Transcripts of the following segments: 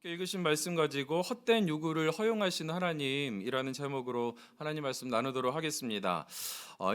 함께 읽으신 말씀 가지고 헛된 요구를 허용하시는 하나님이라는 제목으로 하나님 말씀 나누도록 하겠습니다.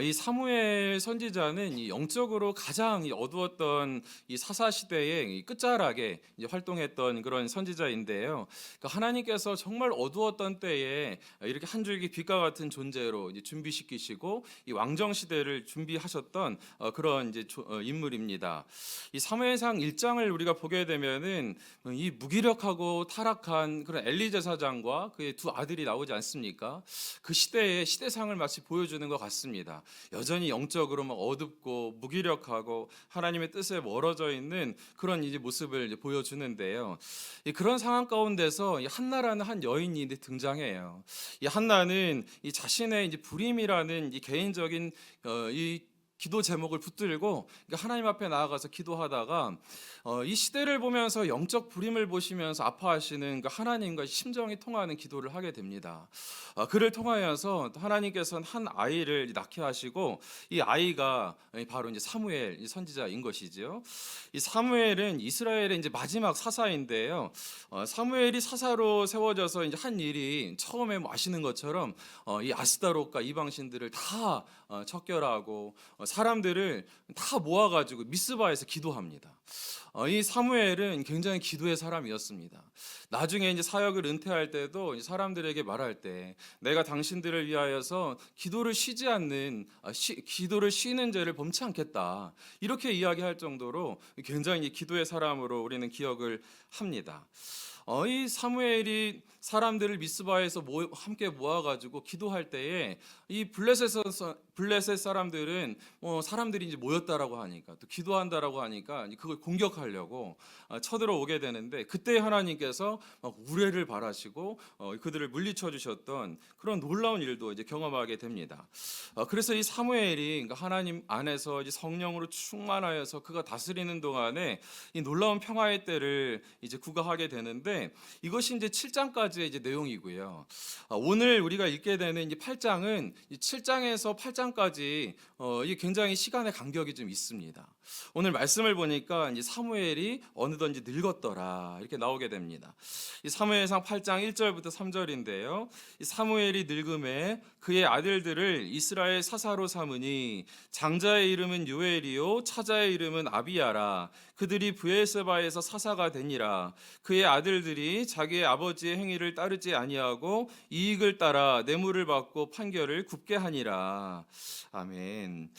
이 사무엘 선지자는 이 영적으로 가장 이 어두웠던 이 사사 시대의 이 끝자락에 이제 활동했던 그런 선지자인데요. 그러니까 하나님께서 정말 어두웠던 때에 이렇게 한 줄기 빛과 같은 존재로 이제 준비시키시고 이 왕정 시대를 준비하셨던 그런 이제 인물입니다. 이 사무엘상 1장을 우리가 보게 되면은 이 무기력하고 타락한 그런 엘리 제사장과 그의 두 아들이 나오지 않습니까? 그 시대의 시대상을 마치 보여주는 것 같습니다. 여전히 영적으로 막 어둡고 무기력하고 하나님의 뜻에 멀어져 있는 그런 이제 모습을 이제 보여주는데요. 그런 상황 가운데서 이 한나라는 한 여인이 등장해요. 이 한나는 이 자신의 이제 불임이라는 이 개인적인 이 기도 제목을 붙들고 하나님 앞에 나아가서 기도하다가 이 시대를 보면서 영적 불임을 보시면서 아파하시는 그 하나님과 심정이 통하는 기도를 하게 됩니다. 그를 통하여서 하나님께서는 한 아이를 낳게 하시고 이 아이가 바로 이제 사무엘 선지자인 것이지요. 이 사무엘은 이스라엘의 이제 마지막 사사인데요. 사무엘이 사사로 세워져서 이제 한 일이 처음에 뭐 아시는 것처럼 이 아스다롯과 이방신들을 다 척결하고 사람들을 다 모아가지고 미스바에서 기도합니다. 이 사무엘은 굉장히 기도의 사람이었습니다. 나중에 이제 사역을 은퇴할 때도 사람들에게 말할 때 내가 당신들을 위하여서 기도를 쉬지 않는 기도를 쉬는 죄를 범치 않겠다 이렇게 이야기할 정도로 굉장히 기도의 사람으로 우리는 기억을 합니다. 이 사무엘이 사람들을 미스바에서 함께 모아가지고 기도할 때에 이 블레셋 사람들은 사람들이 이제 모였다라고 하니까 또 기도한다라고 하니까 그걸 공격하려고 쳐들어오게 되는데 그때 하나님께서 막 우레를 발하시고 그들을 물리쳐 주셨던 그런 놀라운 일도 이제 경험하게 됩니다. 그래서 이 사무엘이 그러니까 하나님 안에서 이제 성령으로 충만하여서 그가 다스리는 동안에 이 놀라운 평화의 때를 이제 구가하게 되는데 이것이 이제 7장까지의 이제 내용이고요. 오늘 우리가 읽게 되는 이제 8장은 7장에서 8장까지 이게 굉장히 시간의 간격이 좀 있습니다. 오늘 말씀을 보니까 이제 사무엘이 어느덧 이제 늙었더라 이렇게 나오게 됩니다. 이 사무엘상 8장 1절부터 3절인데요. 이 사무엘이 늙음에 그의 아들들을 이스라엘 사사로 삼으니 장자의 이름은 요엘이요 차자의 이름은 아비야라. 그들이 브엘세바에서 사사가 되니라. 그의 아들들이 자기의 아버지의 행위를 따르지 아니하고 이익을 따라 뇌물을 받고 판결을 굽게 하니라. 아멘.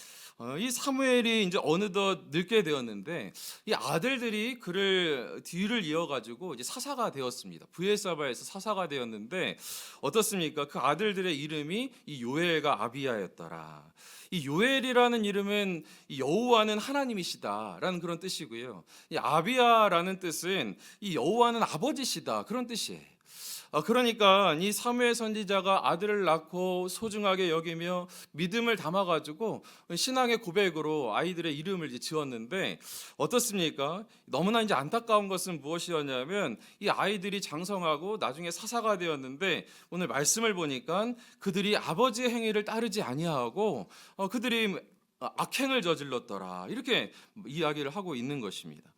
이 사무엘이 이제 어느덧 늙게 되었는데 이 아들들이 그를 뒤를 이어가지고 이제 사사가 되었습니다. 브엘사바에서 사사가 되었는데 어떻습니까? 그 아들들의 이름이 이 요엘과 아비야였더라. 이 요엘이라는 이름은 여호와는 하나님이시다라는 그런 뜻이고요. 이 아비야라는 뜻은 이 여호와는 아버지시다 그런 뜻이에요. 그러니까 이 사무엘 선지자가 아들을 낳고 소중하게 여기며 믿음을 담아가지고 신앙의 고백으로 아이들의 이름을 이제 지었는데 어떻습니까? 너무나 이제 안타까운 것은 무엇이었냐면 이 아이들이 장성하고 나중에 사사가 되었는데 오늘 말씀을 보니까 그들이 아버지의 행위를 따르지 아니하고 그들이 악행을 저질렀더라 이렇게 이야기를 하고 있는 것입니다.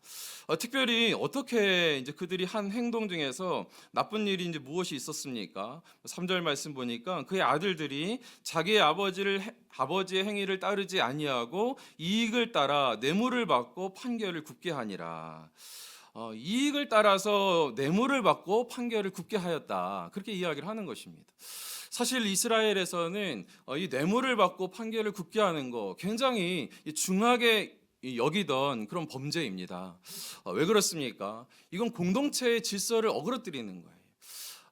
특별히 어떻게 이제 그들이 한 행동 중에서 나쁜 일이 이제 무엇이 있었습니까? 3절 말씀 보니까 그의 아들들이 자기의 아버지의 행위를 따르지 아니하고 이익을 따라 뇌물을 받고 판결을 굽게 하니라. 이익을 따라서 뇌물을 받고 판결을 굽게 하였다. 그렇게 이야기를 하는 것입니다. 사실 이스라엘에서는 이 뇌물을 받고 판결을 굽게 하는 거 굉장히 중하게 여기던 그런 범죄입니다. 왜 그렇습니까? 이건 공동체의 질서를 어그러뜨리는 거예요.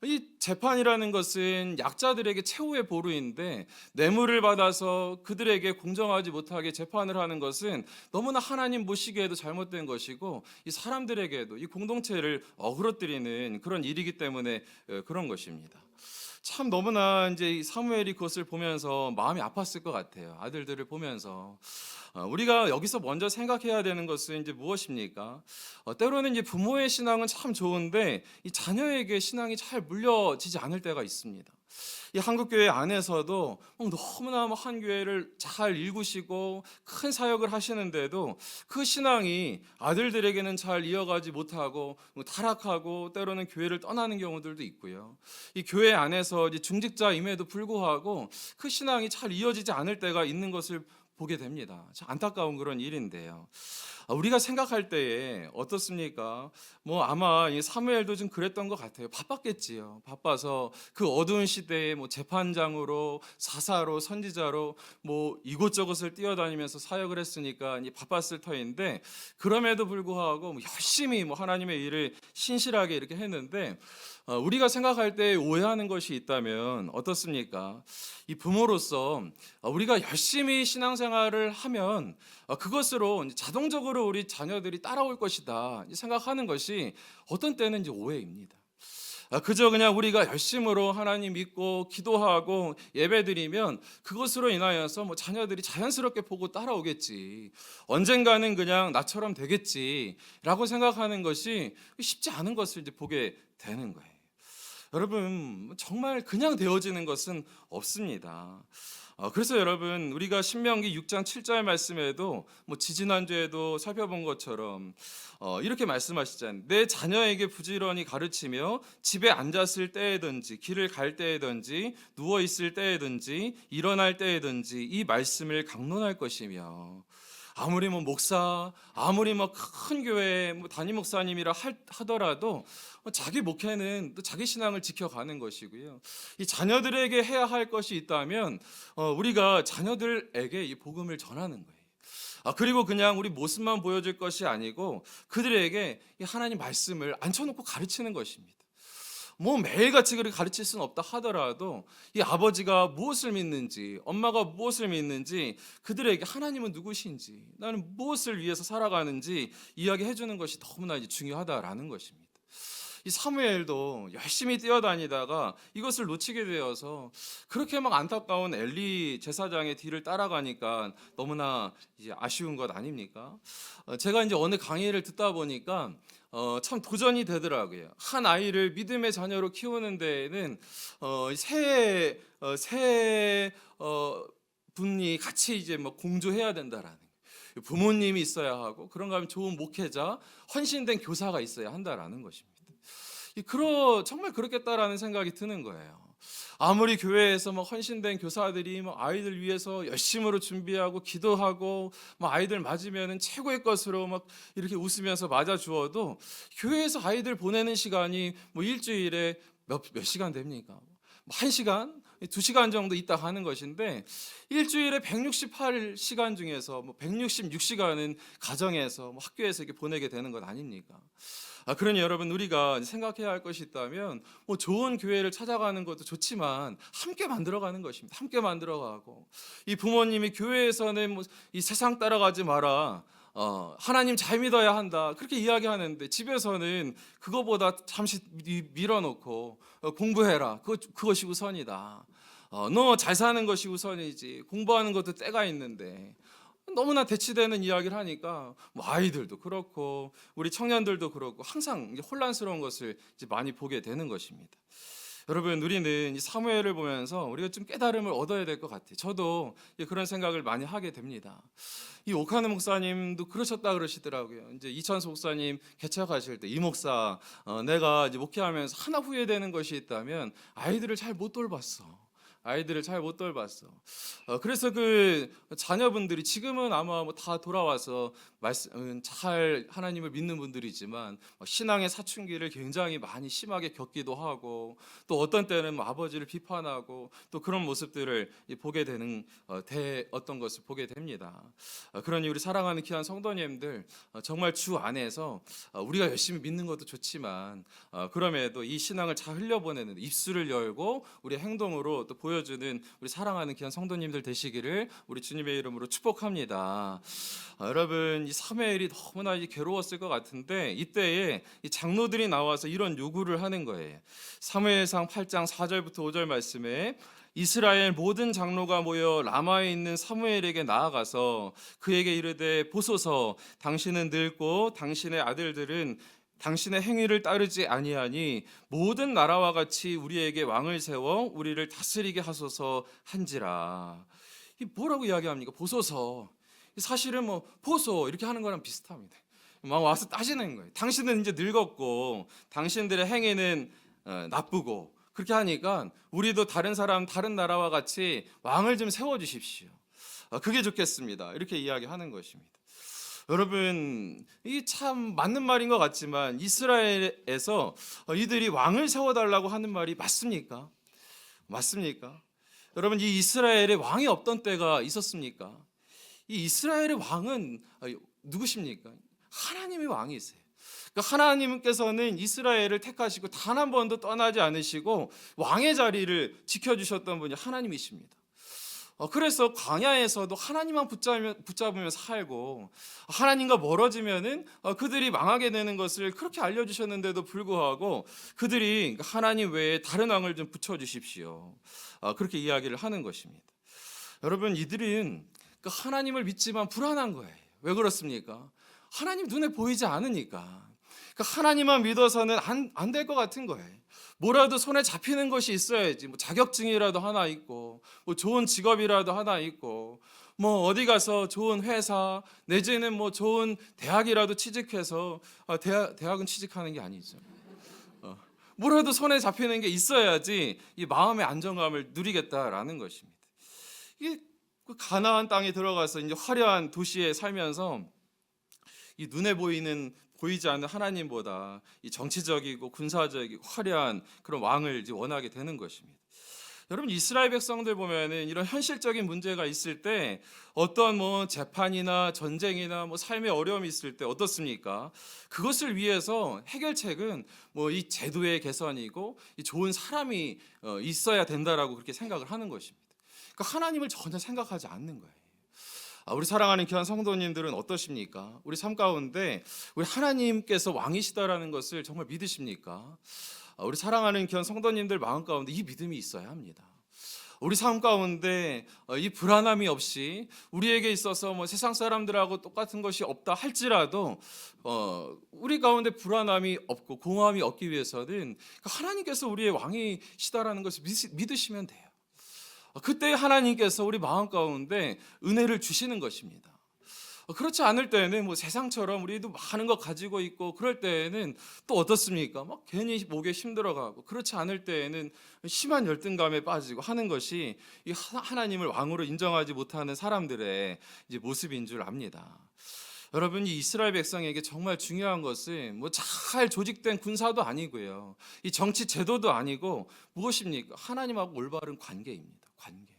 이 재판이라는 것은 약자들에게 최후의 보루인데 뇌물을 받아서 그들에게 공정하지 못하게 재판을 하는 것은 너무나 하나님 보시기에도 잘못된 것이고 이 사람들에게도 이 공동체를 어그러뜨리는 그런 일이기 때문에 그런 것입니다. 참 너무나 이제 이 사무엘이 그것을 보면서 마음이 아팠을 것 같아요. 아들들을 보면서 우리가 여기서 먼저 생각해야 되는 것은 이제 무엇입니까? 때로는 이제 부모의 신앙은 참 좋은데 이 자녀에게 신앙이 잘 물려지지 않을 때가 있습니다. 이 한국교회 안에서도 너무나 한 교회를 잘 일구시고 큰 사역을 하시는데도 그 신앙이 아들들에게는 잘 이어가지 못하고 타락하고 때로는 교회를 떠나는 경우들도 있고요. 이 교회 안에서 이제 중직자임에도 불구하고 그 신앙이 잘 이어지지 않을 때가 있는 것을 보게 됩니다. 참 안타까운 그런 일인데요. 우리가 생각할 때에 어떻습니까? 아마 이 사무엘도 좀 그랬던 것 같아요. 바빴겠지요. 바빠서 그 어두운 시대에 재판장으로, 사사로, 선지자로 이곳저곳을 뛰어다니면서 사역을 했으니까 이 바빴을 터인데, 그럼에도 불구하고 열심히 하나님의 일을 신실하게 이렇게 했는데, 우리가 생각할 때 오해하는 것이 있다면 어떻습니까? 이 부모로서 우리가 열심히 신앙생활을 하면 그것으로 자동적으로 우리 자녀들이 따라올 것이다 생각하는 것이 어떤 때는 이제 오해입니다. 그저 그냥 우리가 열심으로 하나님 믿고 기도하고 예배드리면 그것으로 인하여서 자녀들이 자연스럽게 보고 따라오겠지, 언젠가는 그냥 나처럼 되겠지라고 생각하는 것이 쉽지 않은 것을 이제 보게 되는 거예요. 여러분, 정말 그냥 되어지는 것은 없습니다. 그래서 여러분, 우리가 신명기 6장 7절 말씀에도 지지난주에도 살펴본 것처럼 이렇게 말씀하시잖아요. 내 자녀에게 부지런히 가르치며 집에 앉았을 때에든지 길을 갈 때에든지 누워 있을 때에든지 일어날 때에든지 이 말씀을 강론할 것이며, 아무리 목사, 아무리 큰 교회 담임 목사님이라 하더라도 자기 목회는 또 자기 신앙을 지켜가는 것이고요. 이 자녀들에게 해야 할 것이 있다면 우리가 자녀들에게 이 복음을 전하는 거예요. 그리고 그냥 우리 모습만 보여줄 것이 아니고 그들에게 이 하나님 말씀을 앉혀놓고 가르치는 것입니다. 매일같이 그렇게 가르칠 수는 없다 하더라도 이 아버지가 무엇을 믿는지, 엄마가 무엇을 믿는지, 그들에게 하나님은 누구신지, 나는 무엇을 위해서 살아가는지 이야기해 주는 것이 너무나 이제 중요하다라는 것입니다. 이 사무엘도 열심히 뛰어다니다가 이것을 놓치게 되어서 그렇게 안타까운 엘리 제사장의 뒤를 따라가니까 너무나 이제 아쉬운 것 아닙니까? 제가 이제 어느 강의를 듣다 보니까 참 도전이 되더라고요. 한 아이를 믿음의 자녀로 키우는 데에는 세 분이 같이 이제 공조해야 된다라는 거예요. 부모님이 있어야 하고, 그런가 하면 좋은 목회자, 헌신된 교사가 있어야 한다라는 것입니다. 정말 그렇겠다라는 생각이 드는 거예요. 아무리 교회에서 헌신된 교사들이 아이들 위해서 열심으로 준비하고 기도하고 아이들 맞으면 최고의 것으로 이렇게 웃으면서 맞아 주어도 교회에서 아이들 보내는 시간이 일주일에 몇 시간 됩니까? 1시간? 2시간 정도 있다 하는 것인데, 일주일에 168시간 중에서 166시간은 가정에서 학교에서 이렇게 보내게 되는 것 아닙니까? 그러니 여러분, 우리가 생각해야 할 것이 있다면 좋은 교회를 찾아가는 것도 좋지만 함께 만들어가는 것입니다. 함께 만들어가고, 이 부모님이 교회에서는 이 세상 따라가지 마라, 하나님 잘 믿어야 한다, 그렇게 이야기하는데 집에서는 그거보다 잠시 밀어놓고 공부해라, 그것이 우선이다, 너 잘 사는 것이 우선이지 공부하는 것도 때가 있는데, 너무나 대치되는 이야기를 하니까 아이들도 그렇고 우리 청년들도 그렇고 항상 혼란스러운 것을 이제 많이 보게 되는 것입니다. 여러분, 우리는 이 사무엘을 보면서 우리가 좀 깨달음을 얻어야 될 것 같아요. 저도 그런 생각을 많이 하게 됩니다. 이 오카노 목사님도 그러셨다 그러시더라고요. 이제 이찬수 목사님 개척하실 때, 이 목사, 내가 이제 목회하면서 하나 후회되는 것이 있다면 아이들을 잘 못 돌봤어. 그래서 그 자녀분들이 지금은 아마 다 돌아와서 잘 하나님을 믿는 분들이지만 신앙의 사춘기를 굉장히 많이 심하게 겪기도 하고, 또 어떤 때는 아버지를 비판하고 또 그런 모습들을 보게 되는 어떤 것을 보게 됩니다. 그러니 우리 사랑하는 귀한 성도님들, 정말 주 안에서 우리가 열심히 믿는 것도 좋지만 그럼에도 이 신앙을 잘 흘려보내는 입술을 열고 우리 행동으로 또 보여주는 우리 사랑하는 귀한 성도님들 되시기를 우리 주님의 이름으로 축복합니다. 여러분, 이 사무엘이 너무나 괴로웠을 것 같은데 이때에 이 장로들이 나와서 이런 요구를 하는 거예요. 사무엘상 8장 4절부터 5절 말씀에, 이스라엘 모든 장로가 모여 라마에 있는 사무엘에게 나아가서 그에게 이르되, 보소서, 당신은 늙고 당신의 아들들은 당신의 행위를 따르지 아니하니 모든 나라와 같이 우리에게 왕을 세워 우리를 다스리게 하소서 한지라. 이 뭐라고 이야기합니까? 보소서. 사실은 뭐 보소 이렇게 하는 거랑 비슷합니다. 막 와서 따지는 거예요. 당신은 이제 늙었고 당신들의 행위는 나쁘고 그렇게 하니까 우리도 다른 사람 다른 나라와 같이 왕을 좀 세워 주십시오. 그게 좋겠습니다. 이렇게 이야기하는 것입니다. 여러분, 이 참 맞는 말인 것 같지만 이스라엘에서 이들이 왕을 세워달라고 하는 말이 맞습니까? 맞습니까? 여러분, 이 이스라엘에 왕이 없던 때가 있었습니까? 이 이스라엘의 왕은 누구십니까? 하나님의 왕이세요. 그러니까 하나님께서는 이스라엘을 택하시고 단 한 번도 떠나지 않으시고 왕의 자리를 지켜주셨던 분이 하나님이십니다. 그래서 광야에서도 하나님만 붙잡으며 살고 하나님과 멀어지면은 그들이 망하게 되는 것을 그렇게 알려주셨는데도 불구하고 그들이 하나님 외에 다른 왕을 좀 붙여주십시오. 그렇게 이야기를 하는 것입니다. 여러분, 이들은 하나님을 믿지만 불안한 거예요. 왜 그렇습니까? 하나님 눈에 보이지 않으니까. 하나님만 믿어서는 안 될 것 같은 거예요. 뭐라도 손에 잡히는 것이 있어야지. 뭐 자격증이라도 하나 있고, 뭐 좋은 직업이라도 하나 있고, 뭐 어디 가서 좋은 회사 내지는 뭐 좋은 대학이라도 취직해서 대학은 취직하는 게 아니죠. 뭐라도 손에 잡히는 게 있어야지 이 마음의 안정감을 누리겠다라는 것입니다. 이게 가나안 땅에 들어가서 이제 화려한 도시에 살면서 이 눈에 보이지 않는 하나님보다 이 정치적이고 군사적이고 화려한 그런 왕을 원하게 되는 것입니다. 여러분, 이스라엘 백성들 보면은 이런 현실적인 문제가 있을 때 어떤 뭐 재판이나 전쟁이나 뭐 삶의 어려움이 있을 때 어떻습니까? 그것을 위해서 해결책은 뭐 이 제도의 개선이고 이 좋은 사람이 있어야 된다라고 그렇게 생각을 하는 것입니다. 그러니까 하나님을 전혀 생각하지 않는 거예요. 우리 사랑하는 귀한 성도님들은 어떠십니까? 우리 삶 가운데 우리 하나님께서 왕이시다라는 것을 정말 믿으십니까? 우리 사랑하는 귀한 성도님들 마음 가운데 이 믿음이 있어야 합니다. 우리 삶 가운데 이 불안함이 없이 우리에게 있어서 뭐 세상 사람들하고 똑같은 것이 없다 할지라도 우리 가운데 불안함이 없고 공허함이 없기 위해서는 하나님께서 우리의 왕이시다라는 것을 믿으시면 돼요. 그때 하나님께서 우리 마음 가운데 은혜를 주시는 것입니다. 그렇지 않을 때는 뭐 세상처럼 우리도 많은 거 가지고 있고 그럴 때에는 또 어떻습니까? 막 괜히 목에 힘들어가고 그렇지 않을 때에는 심한 열등감에 빠지고 하는 것이 이 하나님을 왕으로 인정하지 못하는 사람들의 이제 모습인 줄 압니다. 여러분, 이 이스라엘 백성에게 정말 중요한 것은 뭐 잘 조직된 군사도 아니고요, 이 정치 제도도 아니고 무엇입니까? 하나님하고 올바른 관계입니다. 관계.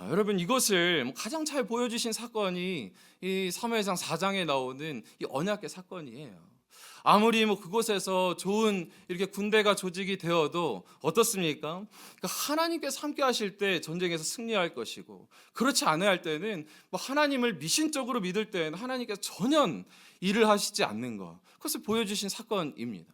여러분, 이것을 가장 잘 보여주신 사건이 이 사무엘상 4장에 나오는 이 언약궤 사건이에요. 아무리 뭐 그곳에서 좋은 이렇게 군대가 조직이 되어도 어떻습니까? 그러니까 하나님께서 함께 하실 때 전쟁에서 승리할 것이고 그렇지 않아야 할 때는 뭐 하나님을 미신적으로 믿을 때는 하나님께서 전혀 일을 하시지 않는 것, 그것을 보여주신 사건입니다.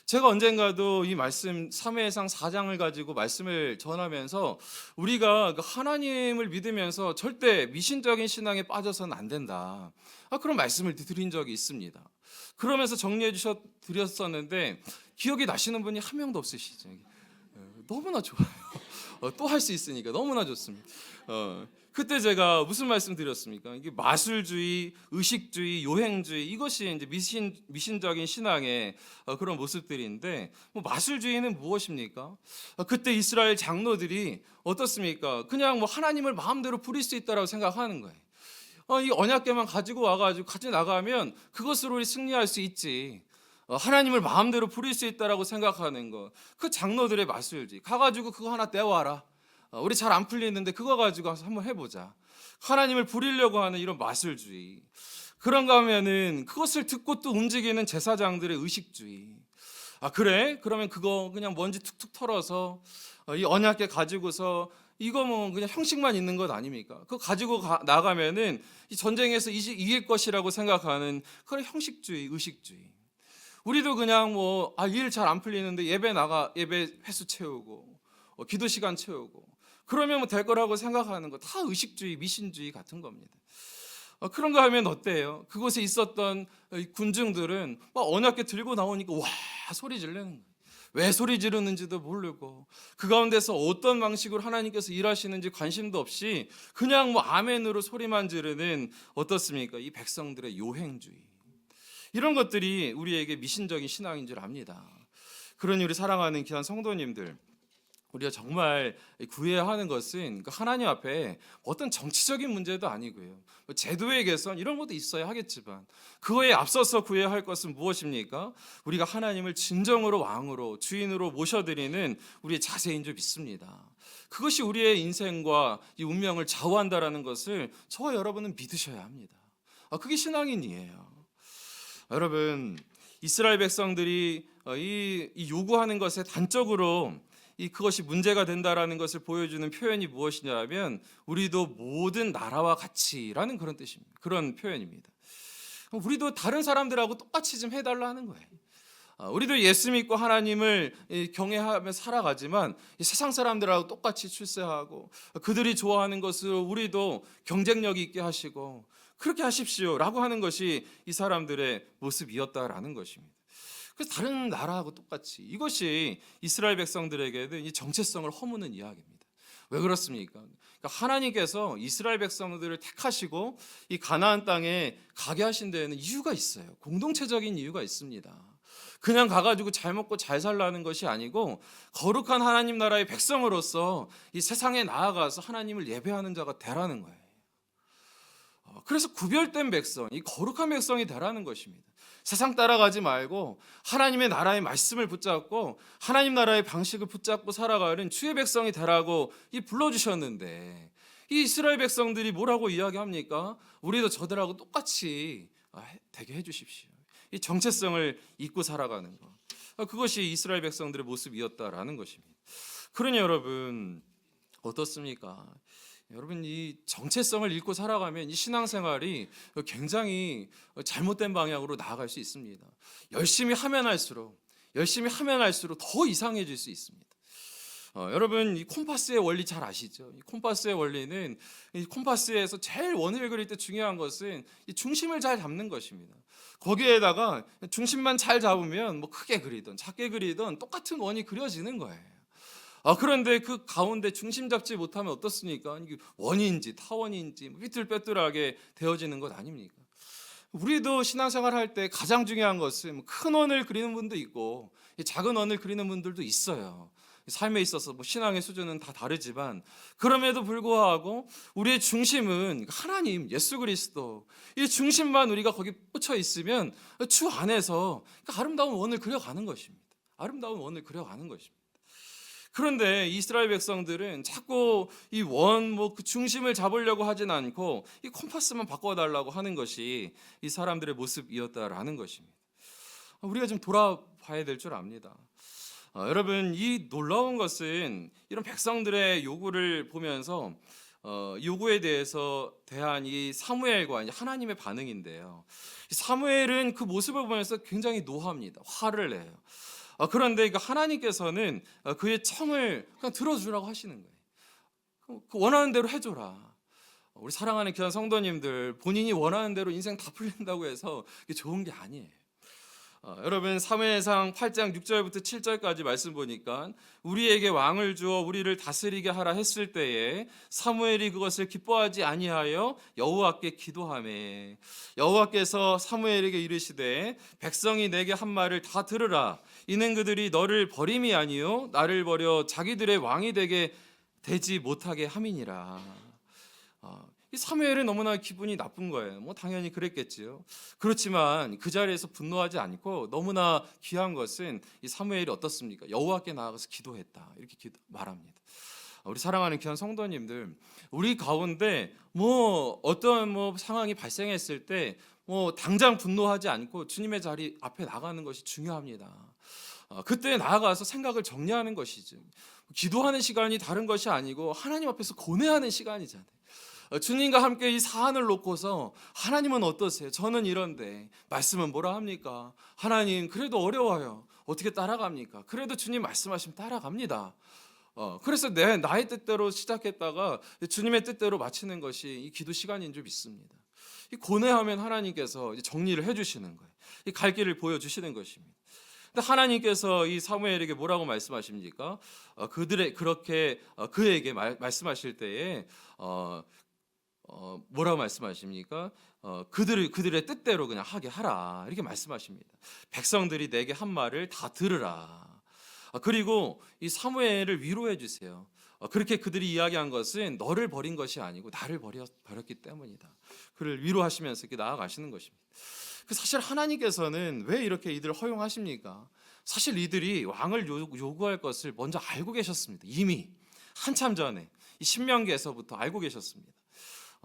제가 언젠가도 이 말씀 사무엘상 4장을 가지고 말씀을 전하면서 우리가 하나님을 믿으면서 절대 미신적인 신앙에 빠져서는 안 된다, 그런 말씀을 드린 적이 있습니다. 그러면서 정리해 드렸었는데 기억이 나시는 분이 한 명도 없으시죠? 너무나 좋아요. 또 할 수 있으니까 너무나 좋습니다. 그때 제가 무슨 말씀 드렸습니까? 이게 마술주의, 의식주의, 요행주의, 이것이 이제 미신적인 신앙의 그런 모습들인데, 뭐 마술주의는 무엇입니까? 그때 이스라엘 장로들이 어떻습니까? 그냥 뭐 하나님을 마음대로 부릴 수 있다라고 생각하는 거예요. 이 언약궤만 가지고 와가지고 가지고 나가면 그것으로 우리 승리할 수 있지. 하나님을 마음대로 부릴 수 있다라고 생각하는 것, 그 장로들의 마술주의. 가가지고 그거 하나 떼와라. 우리 잘 안 풀리는데 그거 가지고 한번 해보자. 하나님을 부리려고 하는 이런 마술주의. 그런가 하면은 그것을 듣고 또 움직이는 제사장들의 의식주의. 그래? 그러면 그거 그냥 먼지 툭툭 털어서 이 언약궤 가지고서 이거 뭐 그냥 형식만 있는 것 아닙니까? 그거 가지고 나가면은 이 전쟁에서 이길 것이라고 생각하는 그런 형식주의, 의식주의. 우리도 그냥 뭐 일 잘 안 풀리는데 예배 횟수 채우고 기도 시간 채우고 그러면 뭐 될 거라고 생각하는 거 다 의식주의, 미신주의 같은 겁니다. 그런 거 하면 어때요? 그곳에 있었던 이 군중들은 막 언약궤 들고 나오니까 와 소리 지르는 거예요. 왜 소리 지르는지도 모르고 그 가운데서 어떤 방식으로 하나님께서 일하시는지 관심도 없이 그냥 뭐 아멘으로 소리만 지르는 어떻습니까? 이 백성들의 요행주의. 이런 것들이 우리에게 미신적인 신앙인 줄 압니다. 그러니 우리 사랑하는 귀한 성도님들, 우리가 정말 구해야 하는 것은 하나님 앞에 어떤 정치적인 문제도 아니고요, 제도의 개선 이런 것도 있어야 하겠지만 그거에 앞서서 구해야 할 것은 무엇입니까? 우리가 하나님을 진정으로 왕으로 주인으로 모셔드리는 우리의 자세인 줄 믿습니다. 그것이 우리의 인생과 이 운명을 좌우한다라는 것을 저와 여러분은 믿으셔야 합니다. 그게 신앙인이에요. 여러분, 이스라엘 백성들이 이 요구하는 것에 단적으로 그것이 문제가 된다라는 것을 보여주는 표현이 무엇이냐면 우리도 모든 나라와 같이라는 그런 뜻입니다. 그런 표현입니다. 우리도 다른 사람들하고 똑같이 좀 해달라는 거예요. 우리도 예수 믿고 하나님을 경외하며 살아가지만 세상 사람들하고 똑같이 출세하고 그들이 좋아하는 것을 우리도 경쟁력 있게 하시고 그렇게 하십시오라고 하는 것이 이 사람들의 모습이었다라는 것입니다. 그래서 다른 나라하고 똑같이, 이것이 이스라엘 백성들에게는 이 정체성을 허무는 이야기입니다. 왜 그렇습니까? 그러니까 하나님께서 이스라엘 백성들을 택하시고 이 가나안 땅에 가게 하신 데에는 이유가 있어요. 공동체적인 이유가 있습니다. 그냥 가가지고 잘 먹고 잘 살라는 것이 아니고 거룩한 하나님 나라의 백성으로서 이 세상에 나아가서 하나님을 예배하는 자가 되라는 거예요. 그래서 구별된 백성, 이 거룩한 백성이 되라는 것입니다. 세상 따라가지 말고 하나님의 나라의 말씀을 붙잡고 하나님 나라의 방식을 붙잡고 살아가는 주의 백성이 되라고 불러주셨는데, 이 이스라엘 백성들이 뭐라고 이야기합니까? 우리도 저들하고 똑같이 되게 해주십시오. 이 정체성을 잊고 살아가는 것, 그것이 이스라엘 백성들의 모습이었다라는 것입니다. 그러니 여러분 어떻습니까? 여러분, 이 정체성을 잃고 살아가면 이 신앙생활이 굉장히 잘못된 방향으로 나아갈 수 있습니다. 열심히 하면 할수록 더 이상해질 수 있습니다. 여러분, 이 콤파스의 원리 잘 아시죠? 이 콤파스의 원리는, 이 콤파스에서 제일 원을 그릴 때 중요한 것은 이 중심을 잘 잡는 것입니다. 거기에다가 중심만 잘 잡으면 뭐 크게 그리든 작게 그리든 똑같은 원이 그려지는 거예요. 그런데 그 가운데 중심 잡지 못하면 어떻습니까? 이게 원인지 타원인지 삐뚤빼뚤하게 되어지는 것 아닙니까? 우리도 신앙생활 할 때 가장 중요한 것은 큰 원을 그리는 분도 있고 작은 원을 그리는 분들도 있어요. 삶에 있어서 신앙의 수준은 다 다르지만 그럼에도 불구하고 우리의 중심은 하나님, 예수 그리스도, 이 중심만 우리가 거기 꽂혀 있으면 주 안에서 아름다운 원을 그려가는 것입니다. 아름다운 원을 그려가는 것입니다. 그런데 이스라엘 백성들은 자꾸 이 그 중심을 잡으려고 하진 않고 이 콤파스만 바꿔달라고 하는 것이 이 사람들의 모습이었다라는 것입니다. 우리가 좀 돌아봐야 될 줄 압니다. 여러분, 이 놀라운 것은 이런 백성들의 요구를 보면서 요구에 대한 이 사무엘과 하나님의 반응인데요. 사무엘은 그 모습을 보면서 굉장히 노합니다. 화를 내요. 그런데 하나님께서는 그의 청을 그냥 들어주라고 하시는 거예요. 원하는 대로 해줘라. 우리 사랑하는 귀한 성도님들, 본인이 원하는 대로 인생 다 풀린다고 해서 이게 좋은 게 아니에요. 여러분, 사무엘상 8장 6절부터 7절까지 말씀 보니까 우리에게 왕을 주어 우리를 다스리게 하라 했을 때에 사무엘이 그것을 기뻐하지 아니하여 여호와께 기도하매 여호와께서 사무엘에게 이르시되 백성이 내게 한 말을 다 들으라. 이는 그들이 너를 버림이 아니요 나를 버려 자기들의 왕이 되지 못하게 함이니라. 이 사무엘은 너무나 기분이 나쁜 거예요. 당연히 그랬겠지요. 그렇지만 그 자리에서 분노하지 않고 너무나 귀한 것은 이 사무엘이 어떻습니까? 여호와께 나아가서 기도했다. 이렇게 말합니다. 우리 사랑하는 귀한 성도님들, 우리 가운데 어떤 상황이 발생했을 때 당장 분노하지 않고 주님의 자리 앞에 나가는 것이 중요합니다. 그때 나아가서 생각을 정리하는 것이죠. 기도하는 시간이 다른 것이 아니고 하나님 앞에서 고뇌하는 시간이잖아요. 주님과 함께 이 사안을 놓고서 하나님은 어떠세요? 저는 이런데 말씀은 뭐라 합니까? 하나님, 그래도 어려워요. 어떻게 따라갑니까? 그래도 주님 말씀하시면 따라갑니다. 그래서 나의 뜻대로 시작했다가 주님의 뜻대로 마치는 것이 이 기도 시간인 줄 믿습니다. 이 고뇌하면 하나님께서 이제 정리를 해주시는 거예요. 이 갈 길을 보여주시는 것입니다. 근데 하나님께서 이 사무엘에게 뭐라고 말씀하십니까? 그들의 그렇게 그에게 말씀하실 때에 뭐라고 말씀하십니까? 그들의 뜻대로 그냥 하게 하라 이렇게 말씀하십니다. 백성들이 내게 한 말을 다 들으라. 그리고 이 사무엘을 위로해 주세요. 그렇게 그들이 이야기한 것은 너를 버린 것이 아니고 나를 버렸기 때문이다. 그를 위로하시면서 이렇게 나아가시는 것입니다. 사실 하나님께서는 왜 이렇게 이들을 허용하십니까? 사실 이들이 왕을 요구할 것을 먼저 알고 계셨습니다. 이미 한참 전에 이 신명기에서부터 알고 계셨습니다.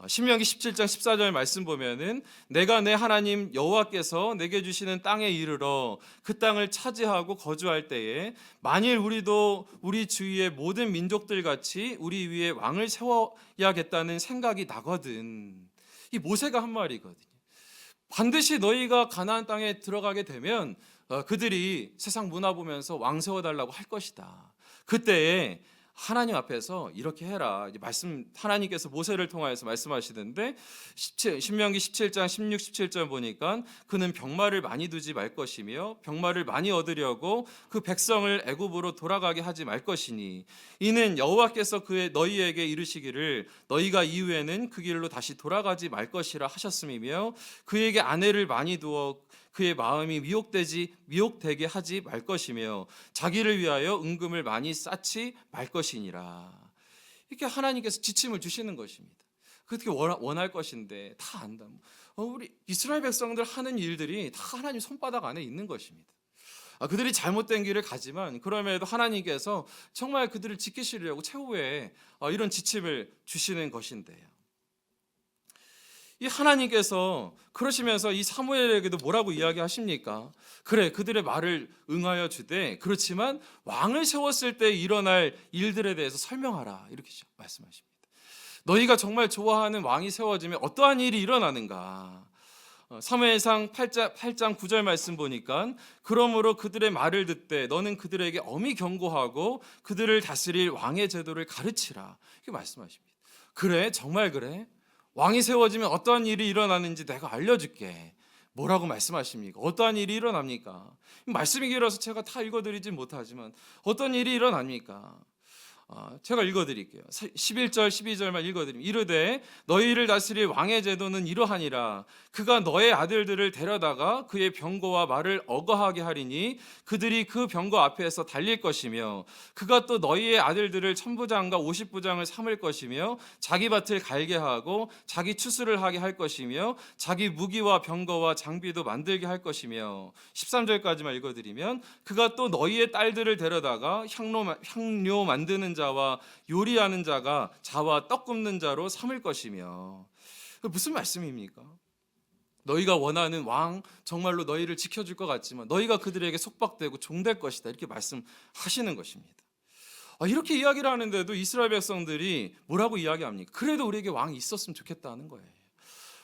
신명기 17장 14절 말씀 보면은 내가 내 하나님 여호와께서 내게 주시는 땅에 이르러 그 땅을 차지하고 거주할 때에 만일 우리도 우리 주위의 모든 민족들 같이 우리 위에 왕을 세워야겠다는 생각이 나거든. 이 모세가 한 말이거든요. 반드시 너희가 가나안 땅에 들어가게 되면 그들이 세상 문화 보면서 왕 세워달라고 할 것이다. 그때에 하나님 앞에서 이렇게 해라. 하나님께서 모세를 통하여서 말씀하시는데 신명기 17장 16, 17절 보니까 그는 병마를 많이 두지 말 것이며 병마를 많이 얻으려고 그 백성을 애굽으로 돌아가게 하지 말 것이니 이는 여호와께서 너희에게 이르시기를 너희가 이후에는 그 길로 다시 돌아가지 말 것이라 하셨음이며 그에게 아내를 많이 두어 그의 마음이 미혹되게 하지 말 것이며 자기를 위하여 은금을 많이 쌓지 말 것이니라. 이렇게 하나님께서 지침을 주시는 것입니다. 그렇게 원할 것인데 다 안다. 우리 이스라엘 백성들 하는 일들이 다 하나님 손바닥 안에 있는 것입니다. 그들이 잘못된 길을 가지만 그럼에도 하나님께서 정말 그들을 지키시려고 최후에 이런 지침을 주시는 것인데요. 이 하나님께서 그러시면서 이 사무엘에게도 뭐라고 이야기하십니까? 그래, 그들의 말을 응하여 주되 그렇지만 왕을 세웠을 때 일어날 일들에 대해서 설명하라 이렇게 말씀하십니다. 너희가 정말 좋아하는 왕이 세워지면 어떠한 일이 일어나는가? 사무엘상 8장 9절 말씀 보니까 그러므로 그들의 말을 듣되 너는 그들에게 엄히 경고하고 그들을 다스릴 왕의 제도를 가르치라 이렇게 말씀하십니다. 그래, 정말 그래? 왕이 세워지면 어떠한 일이 일어나는지 내가 알려줄게. 뭐라고 말씀하십니까? 어떠한 일이 일어납니까? 말씀이 길어서 제가 다 읽어드리진 못하지만 어떤 일이 일어납니까? 제가 읽어드릴게요. 11절 12절만 읽어드리면 이르되 너희를 다스릴 왕의 제도는 이러하니라. 그가 너의 아들들을 데려다가 그의 병거와 말을 어거하게 하리니 그들이 그 병거 앞에서 달릴 것이며 그가 또 너희의 아들들을 천부장과 50부장을 삼을 것이며 자기 밭을 갈게 하고 자기 추수를 하게 할 것이며 자기 무기와 병거와 장비도 만들게 할 것이며 13절까지만 읽어드리면 그가 또 너희의 딸들을 데려다가 향료 만드는 자와 요리하는 자와 떡 굽는 자로 삼을 것이며. 무슨 말씀입니까? 너희가 원하는 왕 정말로 너희를 지켜줄 것 같지만 너희가 그들에게 속박되고 종될 것이다 이렇게 말씀하시는 것입니다. 이렇게 이야기를 하는데도 이스라엘 백성들이 뭐라고 이야기합니까? 그래도 우리에게 왕이 있었으면 좋겠다는 거예요.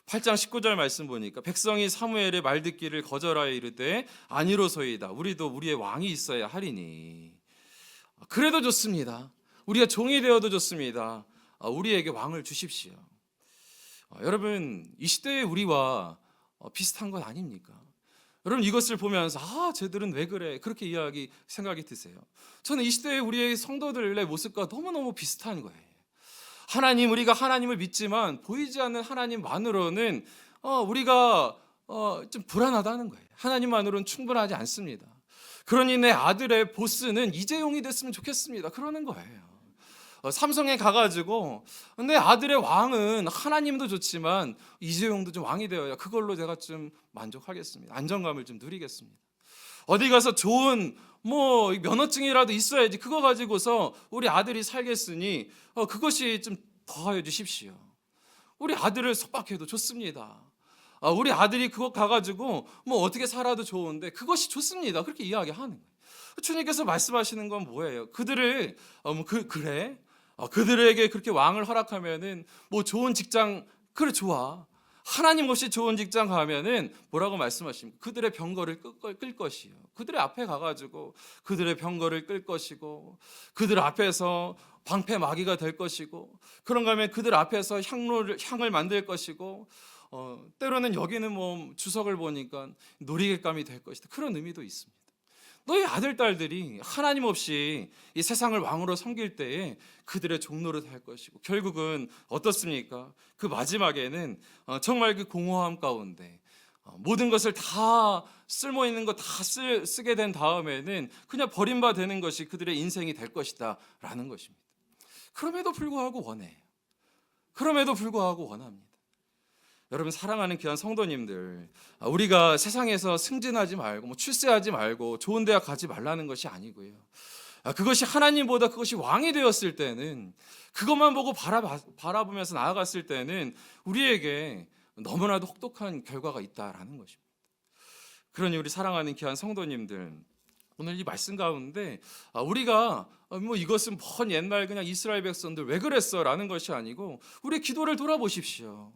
8장 19절 말씀 보니까 백성이 사무엘의 말 듣기를 거절하여 이르되 아니로소이다 우리도 우리의 왕이 있어야 하리니. 그래도 좋습니다. 우리가 종이 되어도 좋습니다. 우리에게 왕을 주십시오. 여러분 이 시대의 우리와 비슷한 것 아닙니까? 여러분 이것을 보면서 쟤들은 왜 그래 그렇게 생각이 드세요? 저는 이 시대의 우리의 성도들의 모습과 너무너무 비슷한 거예요. 우리가 하나님을 믿지만 보이지 않는 하나님만으로는 우리가 좀 불안하다는 거예요. 하나님만으로는 충분하지 않습니다. 그러니 내 아들의 보스는 이재용이 됐으면 좋겠습니다. 그러는 거예요. 삼성에 가가지고 내 아들의 왕은 하나님도 좋지만 이재용도 좀 왕이 되어야 그걸로 제가 좀 만족하겠습니다. 안정감을 좀 누리겠습니다. 어디 가서 좋은 면허증이라도 있어야지 그거 가지고서 우리 아들이 살겠으니 그것이 좀 더하여 주십시오. 우리 아들을 속박해도 좋습니다. 우리 아들이 그거 가가지고 어떻게 살아도 좋은데 그것이 좋습니다. 그렇게 이야기하는 거예요. 주님께서 말씀하시는 건 뭐예요? 그들을 그래? 그들에게 그렇게 왕을 허락하면은 좋은 직장 그래 좋아. 하나님 없이 좋은 직장 가면은 뭐라고 말씀하십니까? 그들의 병거를 끌 것이요. 그들의 앞에 가가지고 그들의 병거를 끌 것이고 그들 앞에서 방패 마귀가 될 것이고 그런가 하면 그들 앞에서 향을 만들 것이고 때로는 여기는 뭐 주석을 보니까 놀이객감이 될 것이다, 그런 의미도 있습니다. 너희 아들 딸들이 하나님 없이 이 세상을 왕으로 섬길 때에 그들의 종노릇 할 것이고, 결국은 어떻습니까? 그 마지막에는 정말 그 공허함 가운데 모든 것을 다 쓸모 있는 거 다 쓰게 된 다음에는 그냥 버림받는 것이 그들의 인생이 될 것이다 라는 것입니다. 그럼에도 불구하고 원해요. 그럼에도 불구하고 원합니다. 여러분, 사랑하는 귀한 성도님들, 우리가 세상에서 승진하지 말고 뭐 출세하지 말고 좋은 대학 가지 말라는 것이 아니고요. 그것이 하나님보다 그것이 왕이 되었을 때는, 그것만 보고 바라보면서 나아갔을 때는 우리에게 너무나도 혹독한 결과가 있다라는 것입니다. 그러니 우리 사랑하는 귀한 성도님들, 오늘 이 말씀 가운데 우리가 뭐 이것은 먼 옛날 그냥 이스라엘 백성들 왜 그랬어 라는 것이 아니고, 우리 기도를 돌아보십시오.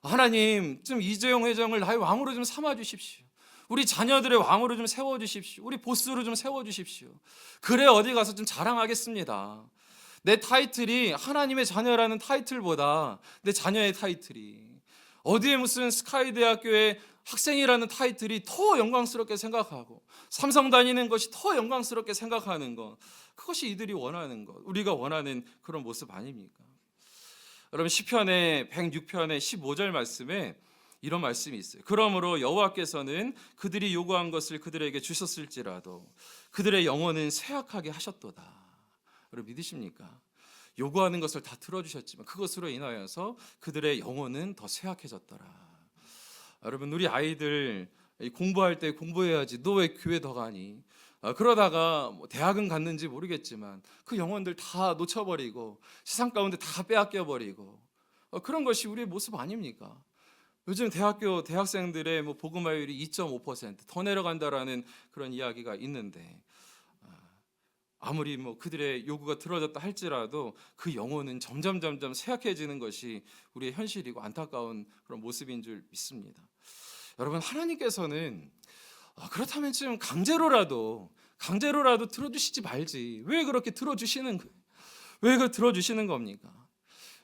하나님, 좀 이재용 회장을 나의 왕으로 좀 삼아 주십시오. 우리 자녀들의 왕으로 좀 세워 주십시오. 우리 보스로 좀 세워 주십시오. 그래 어디 가서 좀 자랑하겠습니다. 내 타이틀이 하나님의 자녀라는 타이틀보다 내 자녀의 타이틀이, 어디에 무슨 스카이 대학교의 학생이라는 타이틀이 더 영광스럽게 생각하고, 삼성 다니는 것이 더 영광스럽게 생각하는 것, 그것이 이들이 원하는 것, 우리가 원하는 그런 모습 아닙니까? 여러분, 시편의 106편의 15절 말씀에 이런 말씀이 있어요. 그러므로 여호와께서는 그들이 요구한 것을 그들에게 주셨을지라도 그들의 영혼은 쇠약하게 하셨도다. 여러분, 믿으십니까? 요구하는 것을 다 들어주셨지만 그것으로 인하여서 그들의 영혼은 더 쇠약해졌더라. 여러분, 우리 아이들 공부할 때 공부해야지, 너 왜 교회 더 가니? 그러다가 뭐 대학은 갔는지 모르겠지만 그 영혼들 다 놓쳐버리고 세상 가운데 다 빼앗겨버리고, 그런 것이 우리의 모습 아닙니까? 요즘 대학생들의 뭐 복음화율이 2.5%더 내려간다라는 그런 이야기가 있는데, 아무리 뭐 그들의 요구가 들어졌다 할지라도 그 영혼은 점점 쇠약해지는 것이 우리의 현실이고 안타까운 그런 모습인 줄 믿습니다. 여러분, 하나님께서는 그렇다면 지금 강제로라도 들어주시지 말지, 왜 그렇게 들어주시는 거예요? 왜 그걸 들어주시는 겁니까?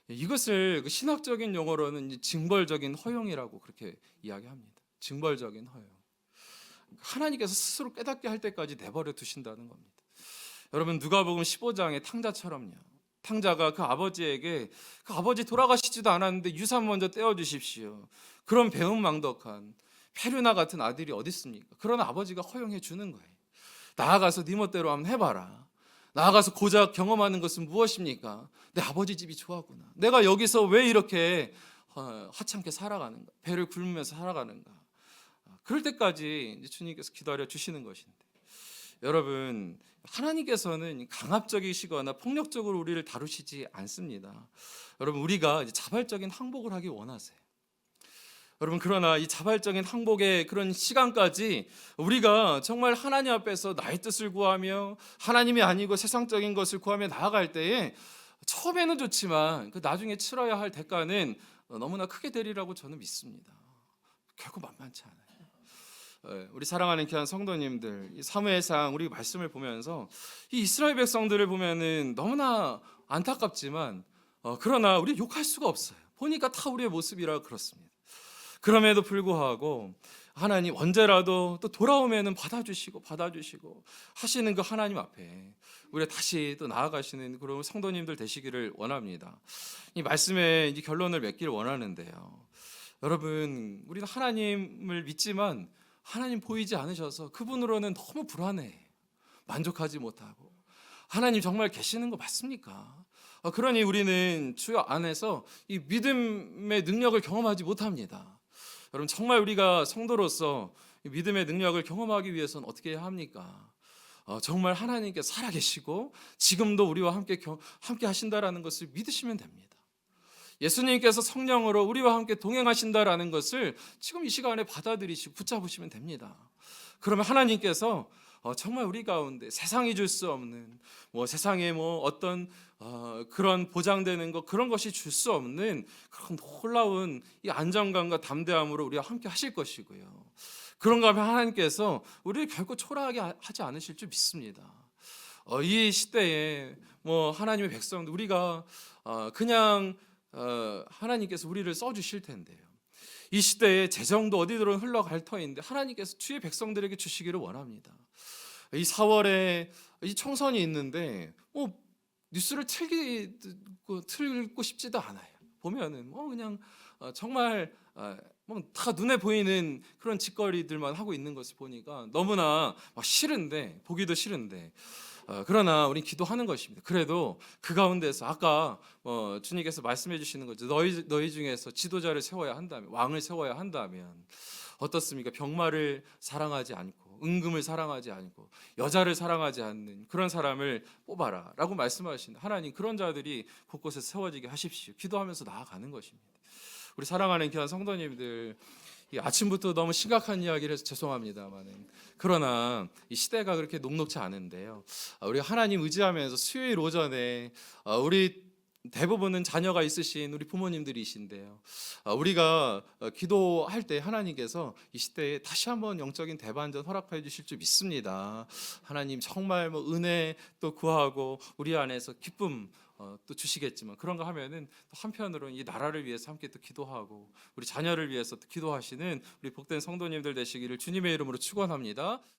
이것을 그 신학적인 용어로는 징벌적인 허용이라고 그렇게 이야기합니다. 징벌적인 허용. 하나님께서 스스로 깨닫게 할 때까지 내버려 두신다는 겁니다. 여러분, 누가복음 15장의 탕자처럼요. 탕자가 그 아버지에게, 그 아버지 돌아가시지도 않았는데 유산 먼저 떼어주십시오, 그런 배은망덕한 페류나 같은 아들이 어디 있습니까? 그런 아버지가 허용해 주는 거예요. 나아가서 네 멋대로 한번 해봐라. 나아가서 고작 경험하는 것은 무엇입니까? 내 아버지 집이 좋았구나. 내가 여기서 왜 이렇게 하찮게 살아가는가? 배를 굶으면서 살아가는가? 그럴 때까지 주님께서 기다려 주시는 것인데, 여러분, 하나님께서는 강압적이시거나 폭력적으로 우리를 다루시지 않습니다. 여러분, 우리가 자발적인 항복을 하기 원하세요. 여러분, 그러나 이 자발적인 항복의 그런 시간까지 우리가 정말 하나님 앞에서 나의 뜻을 구하며 하나님이 아니고 세상적인 것을 구하며 나아갈 때에 처음에는 좋지만 그 나중에 치러야 할 대가는 너무나 크게 되리라고 저는 믿습니다. 결코 만만치 않아요. 우리 사랑하는 귀한 성도님들, 이 사무엘상 우리 말씀을 보면서 이 이스라엘 백성들을 보면은 너무나 안타깝지만 그러나 우리 욕할 수가 없어요. 보니까 다 우리의 모습이라 그렇습니다. 그럼에도 불구하고 하나님 언제라도 또 돌아오면은 받아주시고 하시는 그 하나님 앞에 우리가 다시 또 나아가시는 그런 성도님들 되시기를 원합니다. 이 말씀의 이제 결론을 맺기를 원하는데요. 여러분, 우리는 하나님을 믿지만 하나님 보이지 않으셔서 그분으로는 너무 불안해, 만족하지 못하고. 하나님 정말 계시는 거 맞습니까? 그러니 우리는 주 안에서 이 믿음의 능력을 경험하지 못합니다. 여러분, 정말 우리가 성도로서 믿음의 능력을 경험하기 위해서는 어떻게 해야 합니까? 정말 하나님께 살아계시고 지금도 우리와 함께 하신다라는 것을 믿으시면 됩니다. 예수님께서 성령으로 우리와 함께 동행하신다라는 것을 지금 이 시간에 받아들이시고 붙잡으시면 됩니다. 그러면 하나님께서 정말 우리 가운데 세상이 줄 수 없는, 세상에 어떤 그런 보장되는 것, 그런 것이 줄 수 없는 그런 놀라운 이 안정감과 담대함으로 우리와 함께 하실 것이고요. 그런가 하면 하나님께서 우리를 결코 초라하게 하지 않으실 줄 믿습니다. 이 시대에 하나님의 백성들, 우리가 그냥 하나님께서 우리를 써주실 텐데요. 이 시대에 재정도 어디로 흘러갈 터인데 하나님께서 주의 백성들에게 주시기를 원합니다. 이 4월에 이 총선이 있는데 뉴스를 틀고 싶지도 않아요. 보면은 그냥 정말 다 눈에 보이는 그런 짓거리들만 하고 있는 것을 보니까 너무나 막 싫은데, 보기도 싫은데, 그러나 우린 기도하는 것입니다. 그래도 그 가운데서 아까 주님께서 말씀해 주시는 거죠. 너희 중에서 지도자를 세워야 한다면, 왕을 세워야 한다면 어떻습니까? 병마를 사랑하지 않고 은금을 사랑하지 않고 여자를 사랑하지 않는 그런 사람을 뽑아라 라고 말씀하신 하나님, 그런 자들이 곳곳에 세워지게 하십시오. 기도하면서 나아가는 것입니다. 우리 사랑하는 귀한 성도님들, 이 아침부터 너무 심각한 이야기를 해서 죄송합니다만, 그러나 이 시대가 그렇게 녹록지 않은데요, 우리 하나님 의지하면서 수요일 오전에 우리 대부분은 자녀가 있으신 우리 부모님들이신데요, 우리가 기도할 때 하나님께서 이 시대에 다시 한번 영적인 대반전 허락해 주실 줄 믿습니다. 하나님 정말 은혜 또 구하고 우리 안에서 기쁨 또 주시겠지만, 그런가 하면은 또 한편으로는 이 나라를 위해서 함께 또 기도하고 우리 자녀를 위해서 또 기도하시는 우리 복된 성도님들 되시기를 주님의 이름으로 축원합니다.